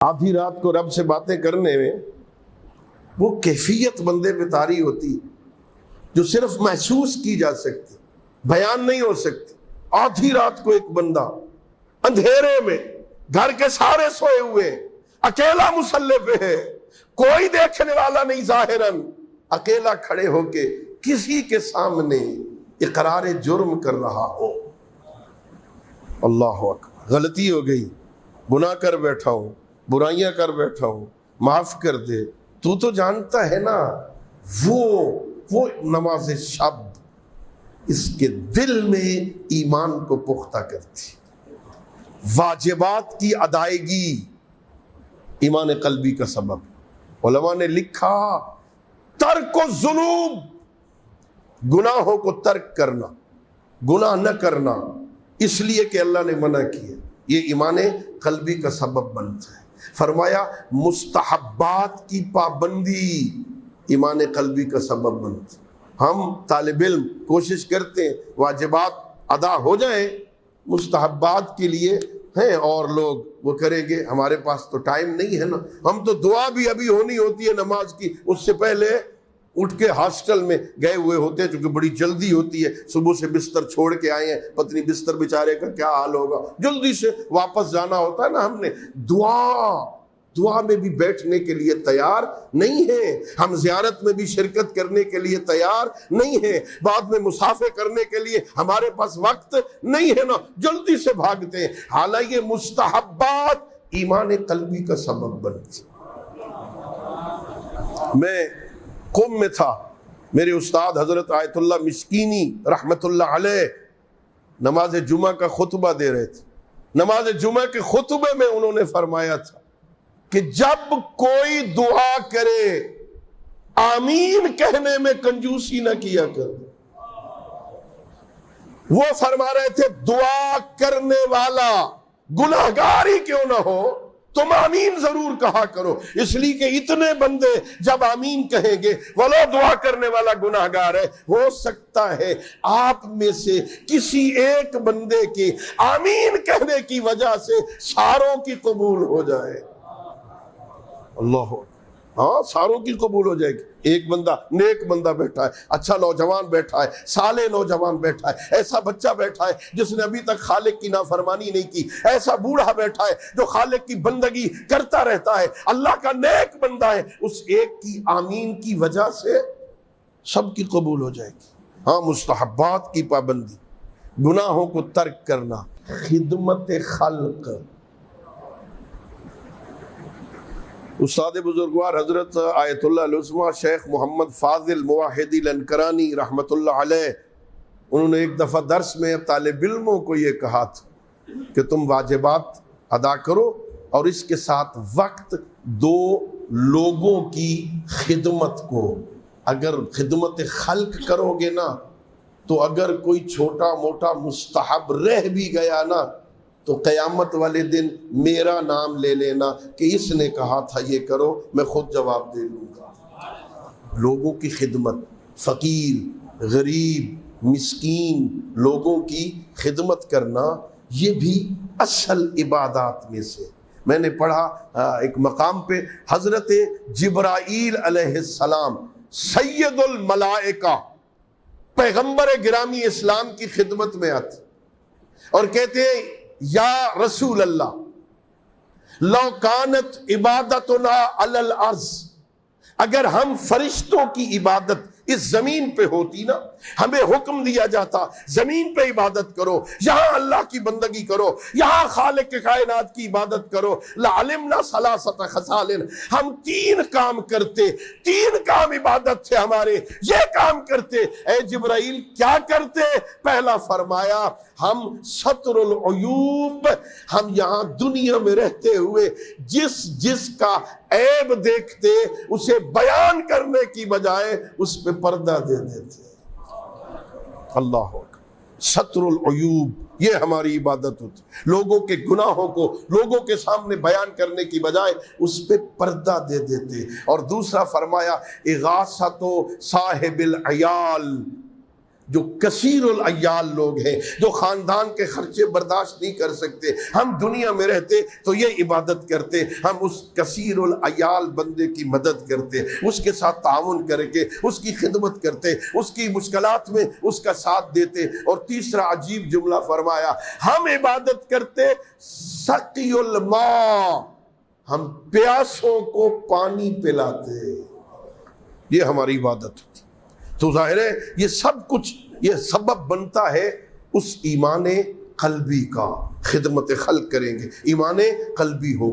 آدھی رات کو رب سے باتیں کرنے میں وہ کیفیت بندے پہ طاری ہوتی جو صرف محسوس کی جا سکتی، بیان نہیں ہو سکتی۔ آدھی رات کو ایک بندہ اندھیرے میں، گھر کے سارے سوئے ہوئے، اکیلا مصلی پہ ہے، کوئی دیکھنے والا نہیں، ظاہراً اکیلا کھڑے ہو کے کسی کے سامنے اقرار جرم کر رہا ہو۔ اللہ اکبر، غلطی ہو گئی، گناہ کر بیٹھا ہوں، برائیاں کر بیٹھا ہوں، معاف کر دے۔ تو جانتا ہے نا وہ نماز شب اس کے دل میں ایمان کو پختہ کرتی، واجبات کی ادائیگی ایمان قلبی کا سبب۔ علماء نے لکھا ترک الذنوب، گناہوں کو ترک کرنا، گناہ نہ کرنا اس لیے کہ اللہ نے منع کیا، یہ ایمان قلبی کا سبب بنتا ہے۔ فرمایا مستحبات کی پابندی ایمان قلبی کا سبب بنتا ہے۔ ہم طالب علم کوشش کرتے ہیں واجبات ادا ہو جائیں، مستحبات کے لیے ہیں اور لوگ وہ کریں گے، ہمارے پاس تو ٹائم نہیں ہے نا، ہم تو دعا بھی ابھی ہونی ہوتی ہے نماز کی، اس سے پہلے اٹھ کے ہاسٹل میں گئے ہوئے ہوتے ہیں، چونکہ بڑی جلدی ہوتی ہے، صبح سے بستر چھوڑ کے آئے ہیں، پتنی بستر بیچارے کا کیا حال ہوگا، جلدی سے واپس جانا ہوتا ہے نا۔ ہم نے دعا میں بھی بیٹھنے کے لیے تیار نہیں ہیں، ہم زیارت میں بھی شرکت کرنے کے لیے تیار نہیں ہیں، بعد میں مسافے کرنے کے لیے ہمارے پاس وقت نہیں ہے نا، جلدی سے بھاگتے ہیں، حالانکہ مستحبات ایمان قلبی کا سبب بنتی۔ میں قم میں تھا، میرے استاد حضرت آیت اللہ مسکینی رحمت اللہ علیہ نماز جمعہ کا خطبہ دے رہے تھے۔ نماز جمعہ کے خطبے میں انہوں نے فرمایا تھا کہ جب کوئی دعا کرے آمین کہنے میں کنجوسی نہ کیا کر۔ وہ فرما رہے تھے دعا کرنے والا گناہگار ہی کیوں نہ ہو تم آمین ضرور کہا کرو، اس لیے کہ اتنے بندے جب آمین کہیں گے ولو دعا کرنے والا گناہگار ہے، ہو سکتا ہے آپ میں سے کسی ایک بندے کے آمین کہنے کی وجہ سے ساروں کی قبول ہو جائے۔ اللہ، ہاں ساروں کی قبول ہو جائے گی۔ ایک بندہ نیک بندہ بیٹھا ہے، اچھا نوجوان بیٹھا ہے، صالح نوجوان بیٹھا ہے، ایسا بچہ بیٹھا ہے جس نے ابھی تک خالق کی نافرمانی نہیں کی، ایسا بوڑھا بیٹھا ہے جو خالق کی بندگی کرتا رہتا ہے، اللہ کا نیک بندہ ہے، اس ایک کی آمین کی وجہ سے سب کی قبول ہو جائے گی۔ ہاں مستحبات کی پابندی، گناہوں کو ترک کرنا، خدمت خلق۔ استاد بزرگوار حضرت آیت اللہ العظمیٰ شیخ محمد فاضل موحدی لنکرانی رحمت اللہ علیہ، انہوں نے ایک دفعہ درس میں طالب علموں کو یہ کہا تھا کہ تم واجبات ادا کرو اور اس کے ساتھ وقت دو لوگوں کی خدمت کو۔ اگر خدمت خلق کرو گے نا تو اگر کوئی چھوٹا موٹا مستحب رہ بھی گیا نا تو قیامت والے دن میرا نام لے لینا کہ اس نے کہا تھا یہ کرو، میں خود جواب دے لوں گا۔ لوگوں کی خدمت، فقیر، غریب، مسکین لوگوں کی خدمت کرنا یہ بھی اصل عبادات میں سے۔ میں نے پڑھا ایک مقام پہ حضرت جبرائیل علیہ السلام سید الملائکہ پیغمبر گرامی اسلام کی خدمت میں آتے اور کہتے ہیں یا رسول اللہ لو کانت عبادتنا علی الارض، اگر ہم فرشتوں کی عبادت اس زمین پہ ہوتی نا، ہمیں حکم دیا جاتا زمین پہ عبادت کرو، یہاں اللہ کی بندگی کرو، یہاں خالق کائنات کی عبادت کرو، لعلمنا ثلاثۃ خصال، ہم تین کام کرتے، تین کام عبادت تھے ہمارے، یہ کام کرتے۔ اے جبرائیل کیا کرتے؟ پہلا فرمایا ہم ستر العیوب، ہم یہاں دنیا میں رہتے ہوئے جس کا عیب دیکھتے اسے بیان کرنے کی بجائے اس پہ پردہ دے دیتے۔ اللہ اکبر، ستر العیوب، یہ ہماری عبادت ہوتی، لوگوں کے گناہوں کو لوگوں کے سامنے بیان کرنے کی بجائے اس پہ پردہ دے دیتے۔ اور دوسرا فرمایا اغاثۃ صاحب العیال، جو کثیر العیال لوگ ہیں، جو خاندان کے خرچے برداشت نہیں کر سکتے، ہم دنیا میں رہتے تو یہ عبادت کرتے، ہم اس کثیر العیال بندے کی مدد کرتے، اس کے ساتھ تعاون کر کے اس کی خدمت کرتے، اس کی مشکلات میں اس کا ساتھ دیتے۔ اور تیسرا عجیب جملہ فرمایا، ہم عبادت کرتے سقی الماء، ہم پیاسوں کو پانی پلاتے، یہ ہماری عبادت ہوتی۔ تو ظاہر ہے یہ سب کچھ یہ سبب بنتا ہے اس ایمان قلبی کا، خدمت خلق کریں گے، ایمان قلبی ہوگا۔